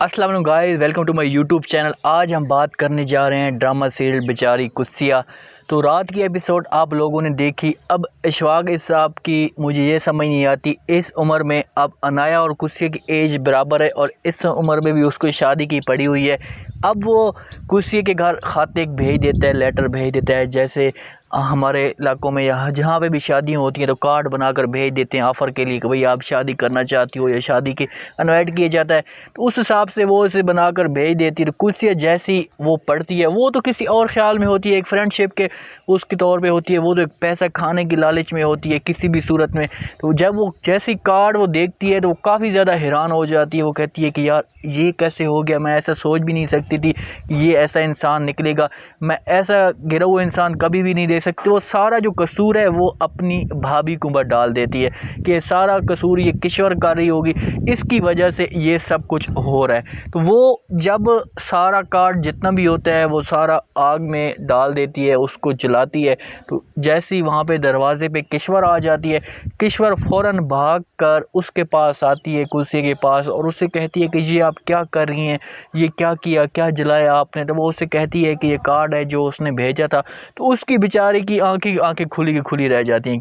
अस्सलाम वालेकुम guys, welcome to my YouTube channel. आज हम बात करने जा रहे हैं ड्रामा सीरियल बेचारी कुत्सिया। तो रात की एपिसोड आप लोगों ने देखी। अब इशफाक साहब की मुझे ये समझ नहीं आती, इस उम्र में अब अनाया और कुत्सिया की एज बराबर है और इस उम्र में भी उसको शादी की पड़ी हुई है। अब वो कुत्सिया के घर खाते एक भेज देता है, लेटर भेज देता है। जैसे हमारे इलाकों में यहाँ जहाँ पे भी शादियाँ होती हैं तो कार्ड बनाकर भेज देते हैं ऑफ़र के लिए कि भाई आप शादी करना चाहती हो या शादी के इनवाइट किया जाता है। तो उस हिसाब से वो इसे बनाकर भेज देती है। तो कुत्सिया जैसी वो पढ़ती है, वो तो किसी और ख्याल में होती है, एक फ्रेंडशिप के उसके तौर पे होती है, वो तो एक पैसा खाने की लालच में होती है किसी भी सूरत में। तो जब वो जैसी कार्ड वो देखती है तो वो काफ़ी ज़्यादा हैरान हो जाती है। वो कहती है कि यार ये कैसे हो गया, मैं ऐसा सोच भी नहीं सकती थी ये ऐसा इंसान निकलेगा, मैं ऐसा गिरा हुआ इंसान कभी भी नहीं देख सकती। वो सारा जो कसूर है वो अपनी भाभी के ऊपर डाल देती है कि सारा कसूर ये किश्वर कर रही होगी, इसकी वजह से ये सब कुछ हो रहा है। तो वो जब सारा कार्ड जितना भी होता है वो सारा आग में डाल देती है, उसको जलाती है। तो जैसे ही वहाँ पे दरवाज़े पे किश्वर आ जाती है, किश्वर फ़ौरन भाग कर उसके पास आती है, कुर्सी के पास, और उससे कहती है कि ये आप क्या कर रही हैं, ये क्या किया, क्या जलाया आपने। तो वो उससे कहती है कि ये कार्ड है जो उसने भेजा था। तो उसकी बेचारे की आंखें खुली की खुली रह जाती हैं।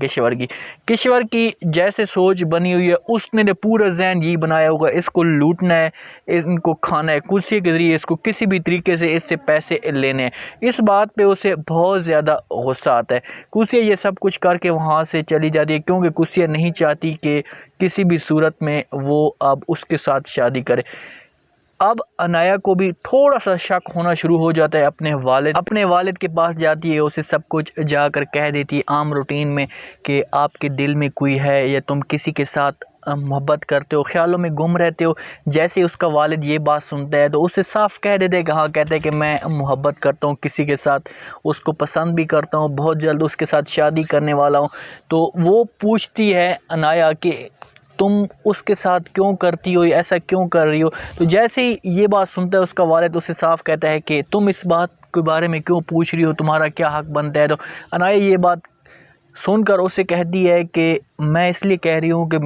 किश्वर की जैसे सोच बनी हुई है, उसने पूरा जहन यही बनाया होगा इसको लूटना है, इनको खाना है, कुर्सी के ज़रिए इसको किसी भी तरीके से इससे पैसे लेने हैं। इस बात पे उसे बहुत ज़्यादा गुस्सा आता है। कुर्सिया ये सब कुछ करके वहाँ से चली जाती है, क्योंकि कुर्सिया नहीं चाहती कि किसी भी सूरत में वो अब उसके साथ शादी करे। अब अनाया को भी थोड़ा सा शक होना शुरू हो जाता है। अपने वालिद के पास जाती है, उसे सब कुछ जाकर कह देती है आम रूटीन में कि आपके दिल में कोई है या तुम किसी के साथ मोहब्बत करते हो, ख्यालों में गुम रहते हो। जैसे ही उसका वालिद ये बात सुनता है तो उसे साफ कह देते हैं कि हाँ, कहते हैं कि मैं मोहब्बत करता हूँ किसी के साथ, उसको पसंद भी करता हूँ, बहुत जल्द उसके साथ शादी करने वाला हूँ। तो वो पूछती है अनाया कि तुम उसके साथ क्यों करती हो, ऐसा क्यों कर रही हो। तो जैसे ही ये बात सुनता है उसका वालिद उसे साफ कहता है कि तुम इस बात के बारे में क्यों पूछ रही हो, तुम्हारा क्या हक बनता है। तो अनाया ये बात सुनकर उसे कहती है कि मैं इसलिए कह रही हूँ कि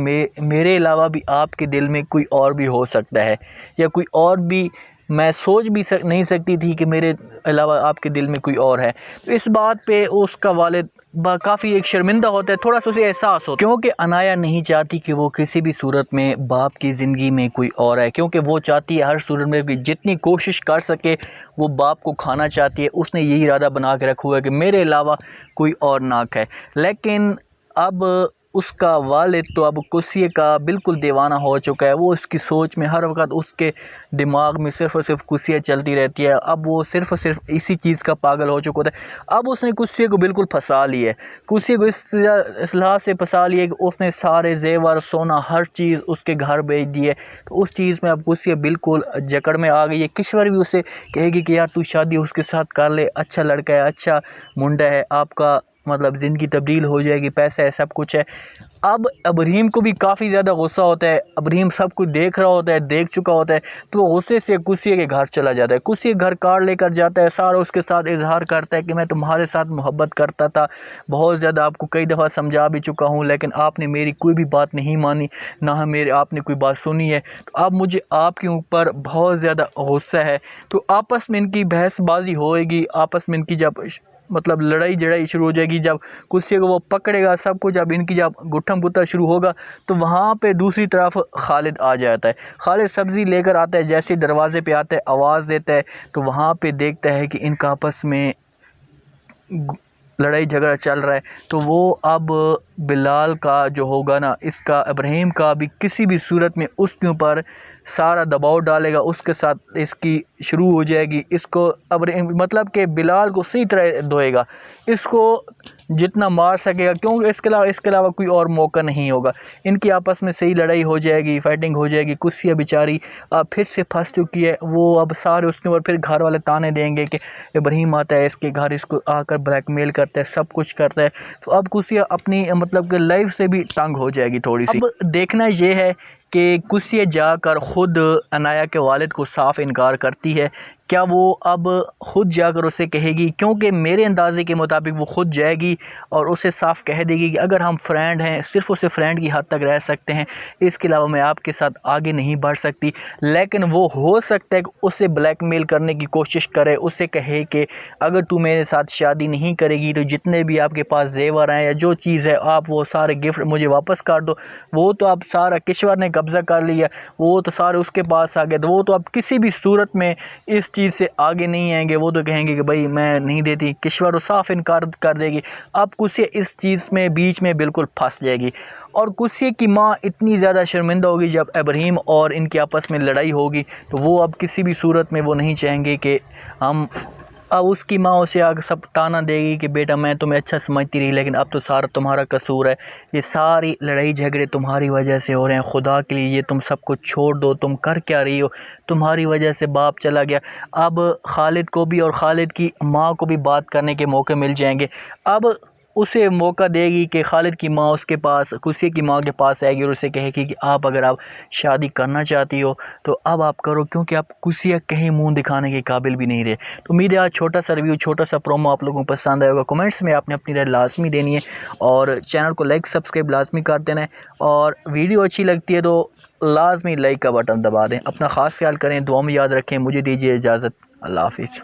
मेरे अलावा भी आपके दिल में कोई और भी हो सकता है, या कोई और भी मैं सोच भी नहीं सकती थी कि मेरे अलावा आपके दिल में कोई और है। तो इस बात पे उसका वालिद काफ़ी एक शर्मिंदा होता है, थोड़ा सा उसे एहसास होता है, क्योंकि अनाया नहीं चाहती कि वो किसी भी सूरत में बाप की ज़िंदगी में कोई और है, क्योंकि वो चाहती है हर सूरत में भी जितनी कोशिश कर सके वो बाप को खाना चाहती है। उसने यही इरादा बना के रखा हुआ है कि मेरे अलावा कोई और ना खाए। लेकिन अब उसका वालिद तो अब कुर्सी का बिल्कुल दीवाना हो चुका है। वो उसकी सोच में हर वक्त उसके दिमाग में सिर्फ़ और सिर्फ कुर्सियाँ चलती रहती है। अब वो सिर्फ़ और सिर्फ इसी चीज़ का पागल हो चुका होता है। अब उसने कुर्सी को बिल्कुल फंसा लिया है। कुर्सी को इस लिहाज से फंसा लिया कि उसने सारे जेवर सोना हर चीज़ उसके घर भेज दी है। तो उस चीज़ में अब कुर्सी बिल्कुल जकड़ में आ गई है। किश्वर भी उसे कहेगी कि यार तू शादी उसके साथ कर ले, अच्छा लड़का है, अच्छा मुंडा है, आपका मतलब ज़िंदगी तब्दील हो जाएगी, पैसा है, सब कुछ है। अब अबरीम को भी काफ़ी ज़्यादा गुस्सा होता है। अबरीम सब कुछ देख रहा होता है, देख चुका होता है, तो वो गुस्से से कुर्सी के घर चला जाता है। कुर्सी घर कार लेकर जाता है, सारा उसके साथ इजहार करता है कि मैं तुम्हारे साथ मोहब्बत करता था, बहुत ज़्यादा आपको कई दफ़ा समझा भी चुका हूँ, लेकिन आपने मेरी कोई भी बात नहीं मानी, ना मेरे आपने कोई बात सुनी है। तो अब मुझे आपके ऊपर बहुत ज़्यादा गुस्सा है। तो आपस में इनकी बहसबाजी होएगी, आपस में इनकी जब मतलब लड़ाई झड़ाई शुरू हो जाएगी, जब कुर्सी को वो पकड़ेगा सब कुछ, जब इनकी जब गुट्ठम गुत्ता शुरू होगा, तो वहाँ पे दूसरी तरफ खालिद आ जाता है। खालिद सब्ज़ी लेकर आता है, जैसे दरवाज़े पे आता है आवाज़ देता है, तो वहाँ पे देखता है कि इनका आपस में लड़ाई झगड़ा चल रहा है। तो वो अब बिलाल का जो होगा ना, इसका इब्राहिम का भी किसी भी सूरत में उसके ऊपर सारा दबाव डालेगा, उसके साथ इसकी शुरू हो जाएगी। इसको अब मतलब कि बिलाल को सही तरह धोएगा, इसको जितना मार सकेगा, क्योंकि इसके अलावा कोई और मौका नहीं होगा। इनकी आपस में सही लड़ाई हो जाएगी, फाइटिंग हो जाएगी। कुर्सिया बेचारी अब फिर से फंस चुकी है। वो अब सारे उसके ऊपर फिर घर वाले ताने देंगे कि इब्राहिम आता है इसके घर, इसको आकर ब्लैकमेल करता है, सब कुछ करता है। तो अब कुर्सिया अपनी मतलब कि लाइफ से भी तंग हो जाएगी थोड़ी सी। अब देखना ये है कि कुर्सिया जाकर ख़ुद अनाया के वालिद को साफ़ इनकार करती है क्या वो अब ख़ुद जाकर उसे कहेगी? क्योंकि मेरे अंदाज़े के मुताबिक वो ख़ुद जाएगी और उसे साफ़ कह देगी कि अगर हम फ्रेंड हैं, सिर्फ़ उसे फ्रेंड की हद तक रह सकते हैं, इसके अलावा मैं आपके साथ आगे नहीं बढ़ सकती। लेकिन वो हो सकता है कि उसे ब्लैकमेल करने की कोशिश करे, उसे कहे कि अगर तू मेरे साथ शादी नहीं करेगी तो जितने भी आपके पास ज़ेवर हैं या जो चीज़ है आप वो सारे गिफ्ट मुझे वापस कर दो। वो तो अब सारा किश्वर ने कब्ज़ा कर लिया, वो तो सारे उसके पास आ गए, तो वो तो अब किसी भी सूरत में इस चीज़ से आगे नहीं आएंगे। वो तो कहेंगे कि भाई मैं नहीं देती, किश्वर तो साफ़ इनकार कर देगी। अब कुसिया इस चीज़ में बीच में बिल्कुल फंस जाएगी और कुसिया की माँ इतनी ज़्यादा शर्मिंदा होगी जब इब्राहीम और इनके आपस में लड़ाई होगी, तो वो अब किसी भी सूरत में वो नहीं चाहेंगे कि हम, अब उसकी माँ उसे आगे सब ताना देगी कि बेटा मैं तुम्हें अच्छा समझती रही लेकिन अब तो सारा तुम्हारा कसूर है, ये सारी लड़ाई झगड़े तुम्हारी वजह से हो रहे हैं, खुदा के लिए ये तुम सब कुछ छोड़ दो, तुम कर क्या रही हो, तुम्हारी वजह से बाप चला गया। अब खालिद को भी और खालिद की माँ को भी बात करने के मौके मिल जाएंगे। अब उसे मौका देगी कि खालिद की माँ उसके पास, कुसिया की माँ के पास आएगी और उसे कहेगी कि आप अगर आप शादी करना चाहती हो तो अब आप करो, क्योंकि आप कुसिया कहीं मुंह दिखाने के काबिल भी नहीं रहे। तो उम्मीद है आज छोटा सा रिव्यू, छोटा सा प्रोमो आप लोगों को पसंद आएगा। कमेंट्स में आपने अपनी राय लाजमी देनी है और चैनल को लाइक सब्सक्राइब लाजमी कर देना है और वीडियो अच्छी लगती है तो लाजमी लाइक का बटन दबा दें। अपना ख़ास ख्याल करें, दुआ में याद रखें। मुझे दीजिए इजाज़त। अल्लाह हाफिज़।